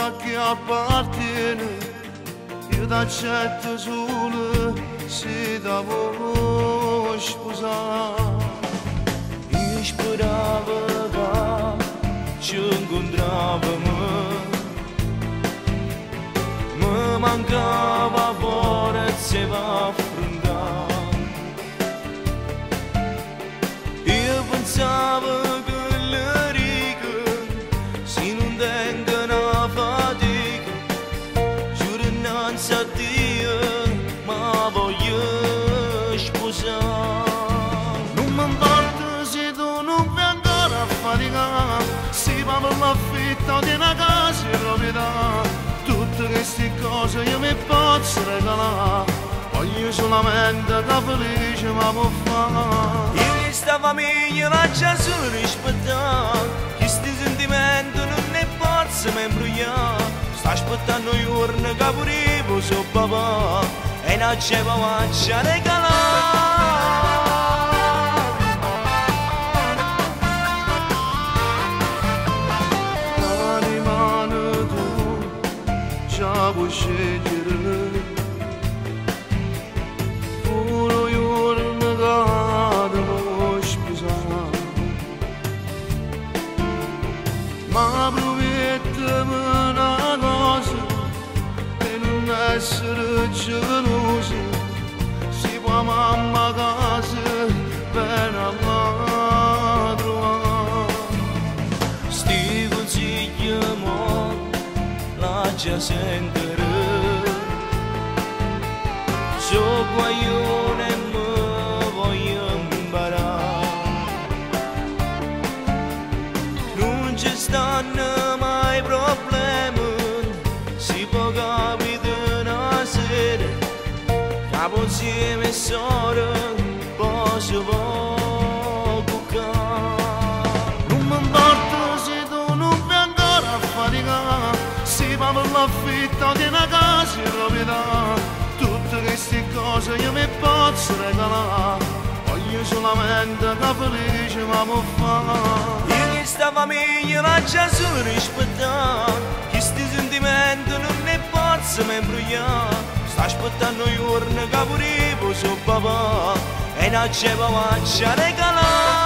a chi appartiene, io t'accetto solo se ti vuoi sposare. Io speravo che ci incontravamo, mi mancava forza per affrontare. Io pensavo che le righe si non tengono fatica, giuro innanzi a Dio ma voglio sposare. Non mi importa se tu non vai ancora a faticare, si va per l'affitto di una casa in proprietà. Tutte queste cose io mi posso regalare, voglio solamente che felice mi può fare. Io questa famiglia la già solo rispettare, questi sentimenti non ne posso mai imbrogliare. Sto aspettando i giorni che pure io so papà e non c'è faccia regalare. Già vuoi scegliere, pure giorno che ti vuoi sposare, ma promettimi una cosa, e non essere geloso, si può mamma casa bene alla trovare. Sti consigli mo già sentire, so guaglione e mi voglio imparare. Non ci stanno mai problemi, si può capire una sera, capo insieme e solo posso cuccare. Non mi importa se tu non vai ancora a faticare, si va per l'affitto di una casa in proprietà. Tutte queste cose io mi posso regalare, voglio solamente che felice mi può fare. Io questa famiglia la già solo rispettare, questi sentimenti non ne posso mai imbrogliare. Sto aspettando i giorni che pure io so papà e non c'è faccia regalare.